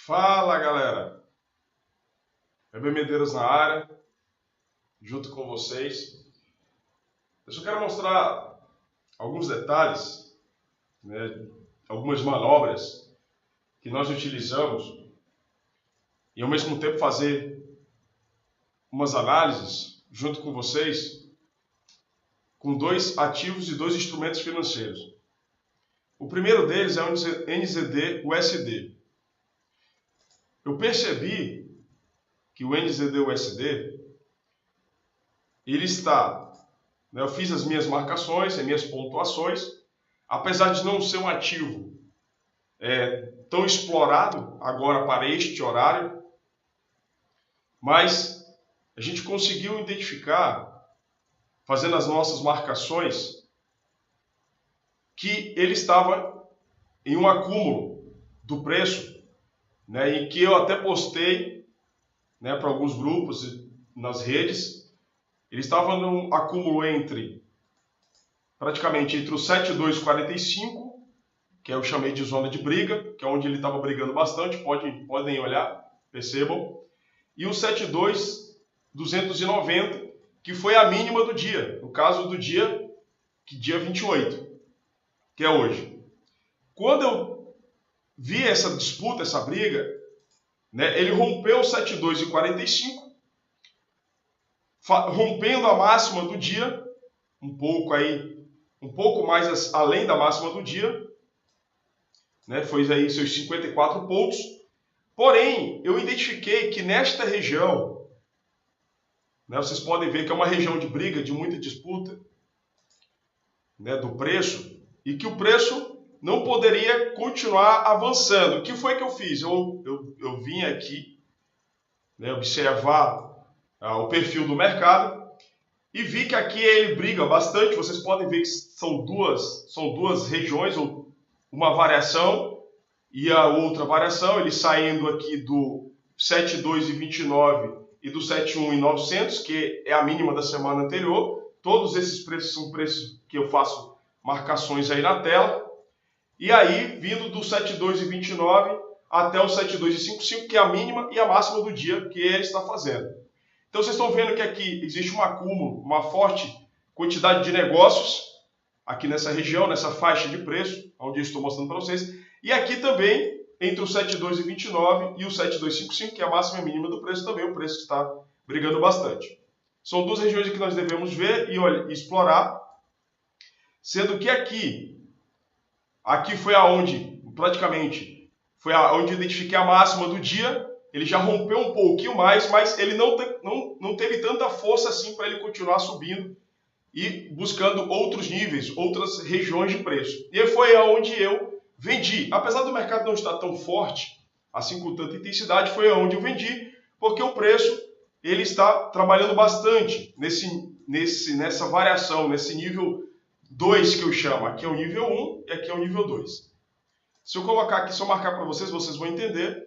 Fala, galera! Weber Medeiros na área, junto com vocês. Eu só quero mostrar alguns detalhes, algumas manobras que nós utilizamos e ao mesmo tempo fazer umas análises junto com vocês com dois ativos e dois instrumentos financeiros. O primeiro deles é o NZD-USD. Eu percebi que o NZD-USD, ele está, eu fiz as minhas marcações, as minhas pontuações, apesar de não ser um ativo tão explorado agora para este horário, mas a gente conseguiu identificar, fazendo as nossas marcações, que ele estava em um acúmulo do preço, em que eu até postei para alguns grupos nas redes. Ele estava num acúmulo praticamente entre o 7,245, que eu chamei de zona de briga, que é onde ele estava brigando bastante, podem olhar, percebam, e o 7,290, que foi a mínima do dia, no caso do dia 28, que é hoje. Quando eu vi essa disputa, essa briga, ele rompeu o 7,245, rompendo a máxima do dia, um pouco mais além da máxima do dia, foi aí seus 54 pontos. Porém, eu identifiquei que nesta região, vocês podem ver que é uma região de briga, de muita disputa, do preço, e que o preço não poderia continuar avançando. O que foi que eu fiz? Eu vim aqui observar o perfil do mercado e vi que aqui ele briga bastante. Vocês podem ver que são duas regiões, ou uma variação e a outra variação, ele saindo aqui do 7,229 e do 7,1,900, que é a mínima da semana anterior. Todos esses preços são preços que eu faço marcações aí na tela. E aí, vindo do 7,229 até o 7,255, que é a mínima e a máxima do dia que ele está fazendo. Então, vocês estão vendo que aqui existe um acúmulo, uma forte quantidade de negócios, aqui nessa região, nessa faixa de preço, onde eu estou mostrando para vocês. E aqui também, entre o 7,229 e o 7,255, que é a máxima e a mínima do preço, também o preço está brigando bastante. São duas regiões que nós devemos ver e explorar, sendo que aqui foi aonde, praticamente, foi aonde eu identifiquei a máxima do dia. Ele já rompeu um pouquinho mais, mas ele não teve tanta força assim para ele continuar subindo e buscando outros níveis, outras regiões de preço. E foi aonde eu vendi. Apesar do mercado não estar tão forte, assim com tanta intensidade, foi aonde eu vendi, porque o preço ele está trabalhando bastante nessa variação, nesse nível 2 que eu chamo. Aqui é o nível 1 e aqui é o nível 2. Se eu colocar aqui, se eu marcar para vocês, vocês vão entender.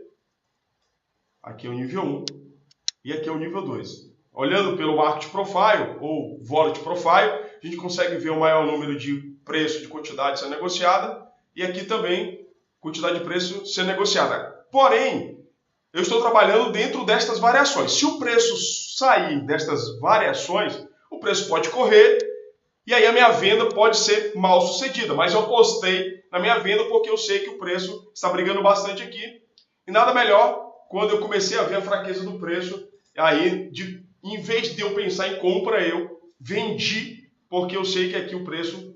Aqui é o nível 1 e aqui é o nível 2. Olhando pelo Market Profile ou Volatile Profile, a gente consegue ver o maior número de preço de quantidade sendo negociada e aqui também quantidade de preço sendo negociada. Porém, eu estou trabalhando dentro destas variações. Se o preço sair destas variações, o preço pode correr e aí a minha venda pode ser mal sucedida. Mas eu postei na minha venda porque eu sei que o preço está brigando bastante aqui. E nada melhor quando eu comecei a ver a fraqueza do preço, aí em vez de eu pensar em compra, eu vendi, porque eu sei que aqui o preço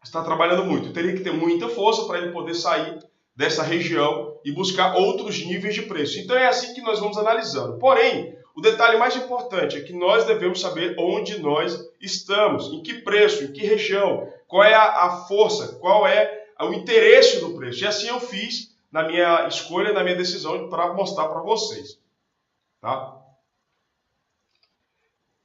está trabalhando muito. Eu teria que ter muita força para ele poder sair dessa região e buscar outros níveis de preço. Então é assim que nós vamos analisando. Porém, o detalhe mais importante é que nós devemos saber onde nós estamos, em que preço, em que região, qual é a força, qual é o interesse do preço. E assim eu fiz na minha escolha, na minha decisão, para mostrar para vocês. Tá?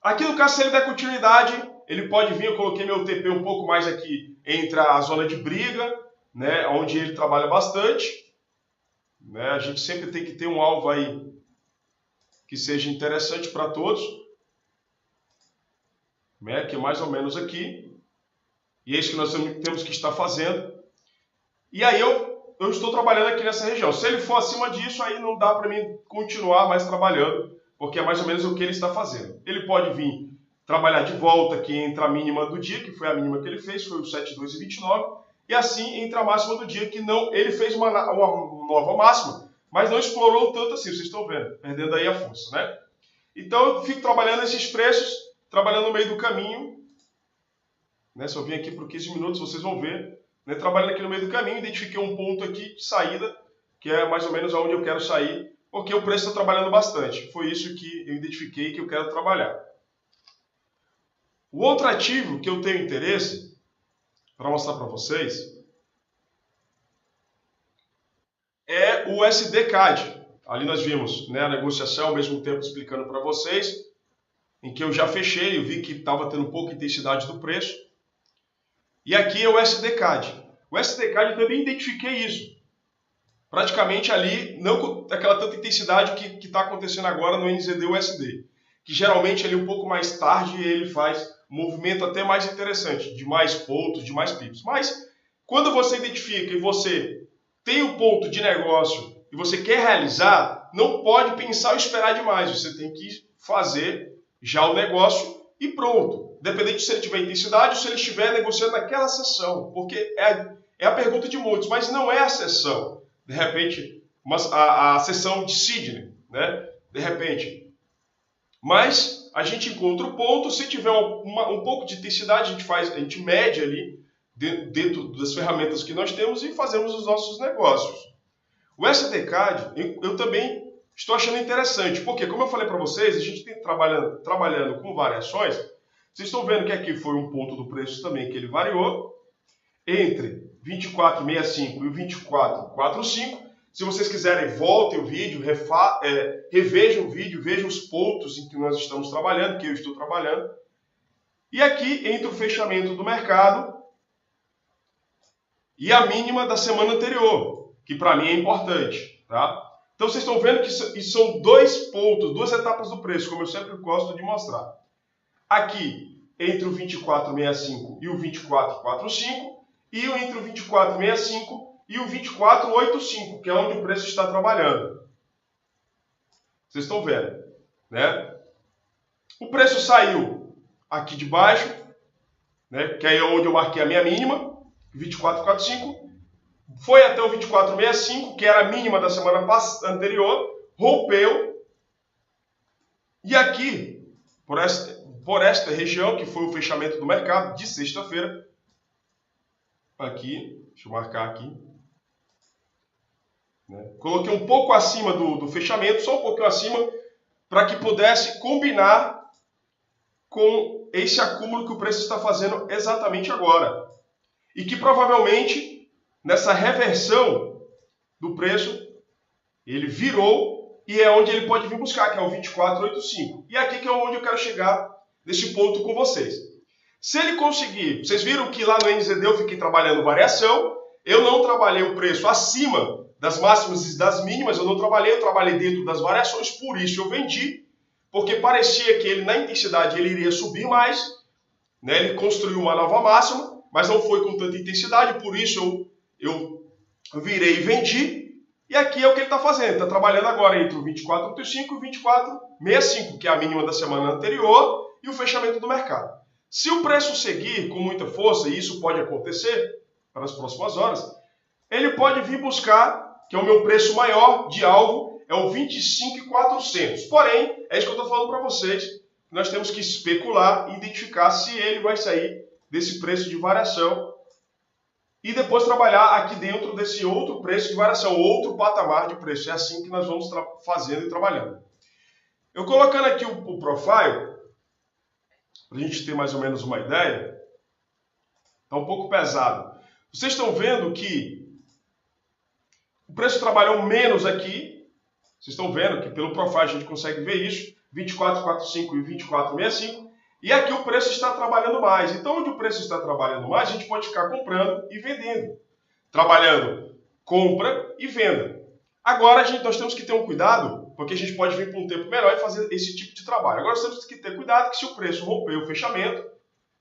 Aqui no caso, se ele der continuidade, ele pode vir, eu coloquei meu TP um pouco mais aqui entre a zona de briga, onde ele trabalha bastante. A gente sempre tem que ter um alvo aí que seja interessante para todos. Que é mais ou menos aqui. E é isso que nós temos que estar fazendo. E aí eu eu estou trabalhando aqui nessa região. Se ele for acima disso, aí não dá para mim continuar mais trabalhando, porque é mais ou menos o que ele está fazendo. Ele pode vir trabalhar de volta aqui entre a mínima do dia, que foi a mínima que ele fez, foi o 7,229, e assim entre a máxima do dia, que não, ele fez uma nova máxima, mas não explorou tanto assim, vocês estão vendo, perdendo aí a força, né? Então eu fico trabalhando esses preços, trabalhando no meio do caminho, né? Se eu vim aqui por 15 minutos, vocês vão ver, né? Trabalhando aqui no meio do caminho, identifiquei um ponto aqui de saída, que é mais ou menos aonde eu quero sair, porque o preço está trabalhando bastante. Foi isso que eu identifiquei que eu quero trabalhar. O outro ativo que eu tenho interesse, para mostrar para vocês, é o SDCAD. Ali nós vimos, né, a negociação, ao mesmo tempo explicando para vocês, em que eu já fechei, eu vi que estava tendo pouca intensidade do preço. E aqui é o SDCAD. O SDCAD eu também identifiquei isso. Praticamente ali, não com aquela tanta intensidade que está acontecendo agora no NZD-USD. Que geralmente ali um pouco mais tarde ele faz um movimento até mais interessante, de mais pontos, de mais pips. Mas quando você identifica e você tem um ponto de negócio e você quer realizar, não pode pensar ou esperar demais. Você tem que fazer já o negócio e pronto. Dependente de se ele tiver intensidade ou se ele estiver negociando naquela sessão. Porque é a pergunta de muitos, mas não é a sessão. De repente, a sessão de Sydney, né? De repente. Mas a gente encontra o ponto, se tiver um pouco de intensidade, a gente mede ali dentro das ferramentas que nós temos e fazemos os nossos negócios. O SDCAD eu também estou achando interessante, porque como eu falei para vocês, a gente tem trabalhando com variações. Vocês estão vendo que aqui foi um ponto do preço também que ele variou entre 24,65 e o 24,45. Se vocês quiserem, voltem o vídeo, revejam o vídeo, vejam os pontos em que nós estamos trabalhando, que eu estou trabalhando. E aqui, entre o fechamento do mercado e a mínima da semana anterior, que para mim é importante, tá? Então vocês estão vendo que isso são dois pontos, duas etapas do preço, como eu sempre gosto de mostrar. Aqui, entre o 24,65 e o 24,45, e entre o 24,65 e o 24,85, que é onde o preço está trabalhando. Vocês estão vendo, né? O preço saiu aqui de baixo, né? Que é onde eu marquei a minha mínima, 24,45. Foi até o 24,65, que era a mínima da semana anterior, rompeu. E aqui, por esta região, que foi o fechamento do mercado de sexta-feira, aqui, deixa eu marcar aqui, né? Coloquei um pouco acima do fechamento, só um pouquinho acima, para que pudesse combinar com esse acúmulo que o preço está fazendo exatamente agora. E que provavelmente, nessa reversão do preço, ele virou e é onde ele pode vir buscar, que é o 24,85. E aqui que é onde eu quero chegar nesse ponto com vocês. Se ele conseguir, vocês viram que lá no NZD eu fiquei trabalhando variação, eu não trabalhei o preço acima das máximas e das mínimas, eu trabalhei dentro das variações, por isso eu vendi, porque parecia que ele na intensidade ele iria subir mais, né? Ele construiu uma nova máxima, mas não foi com tanta intensidade, por isso eu virei e vendi, e aqui é o que ele está fazendo, está trabalhando agora entre o 24,85 e o 24,65, que é a mínima da semana anterior e o fechamento do mercado. Se o preço seguir com muita força, e isso pode acontecer para as próximas horas, ele pode vir buscar, que é o meu preço maior de alvo, é o 25.400. Porém, é isso que eu estou falando para vocês, nós temos que especular e identificar se ele vai sair desse preço de variação e depois trabalhar aqui dentro desse outro preço de variação, outro patamar de preço. É assim que nós vamos fazendo e trabalhando. Eu colocando aqui o profile, para a gente ter mais ou menos uma ideia, está um pouco pesado. Vocês estão vendo que o preço trabalhou menos aqui. Vocês estão vendo que pelo profile a gente consegue ver isso. 24,45 e 24,65. E aqui o preço está trabalhando mais. Então, onde o preço está trabalhando mais, a gente pode ficar comprando e vendendo. Trabalhando compra e venda. Agora, nós temos que ter um cuidado, porque a gente pode vir para um tempo melhor e fazer esse tipo de trabalho. Agora, nós temos que ter cuidado que se o preço romper o fechamento,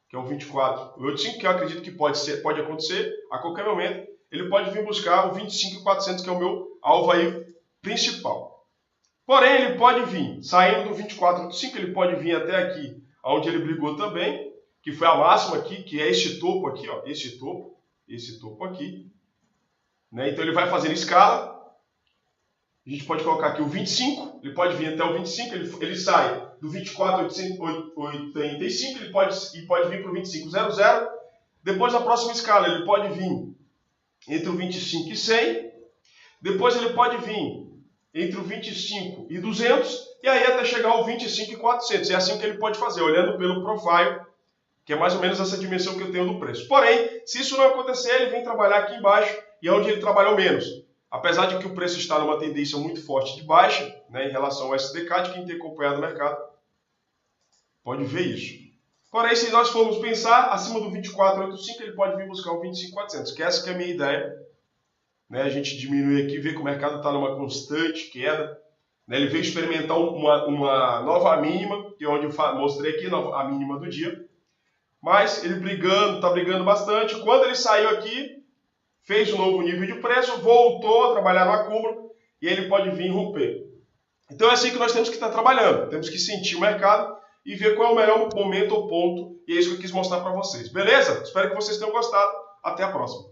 que é o 24,85, que eu acredito que pode acontecer a qualquer momento, ele pode vir buscar o 25.400, que é o meu alvo aí principal. Porém, ele pode vir, saindo do 24.85, ele pode vir até aqui, onde ele brigou também, que foi a máxima aqui, que é esse topo aqui, ó, esse topo aqui. Né? Então ele vai fazendo escala. A gente pode colocar aqui o 25, ele pode vir até o 25, ele sai do 24.885, ele pode vir para o 25.00. Depois, a próxima escala, ele pode vir entre o 25 e 100. Depois ele pode vir entre o 25 e 200, e aí até chegar ao 25 e 400. É assim que ele pode fazer, olhando pelo profile, que é mais ou menos essa dimensão que eu tenho do preço. Porém, se isso não acontecer, ele vem trabalhar aqui embaixo, e é onde ele trabalhou menos. Apesar de que o preço está numa tendência muito forte de baixa, né, em relação ao SDK, de quem tem acompanhado o mercado, pode ver isso. Porém, se nós formos pensar, acima do 24.85, ele pode vir buscar o 25.400, que essa que é a minha ideia. Né, a gente diminui aqui, vê que o mercado está numa constante queda. Né, ele veio experimentar uma nova mínima, que é onde eu mostrei aqui a mínima do dia. Mas ele está brigando bastante. Quando ele saiu aqui, fez um novo nível de preço, voltou a trabalhar no acúmulo e ele pode vir romper. Então é assim que nós temos que estar trabalhando. Temos que sentir o mercado e ver qual é o melhor momento ou ponto. E é isso que eu quis mostrar para vocês. Beleza? Espero que vocês tenham gostado. Até a próxima.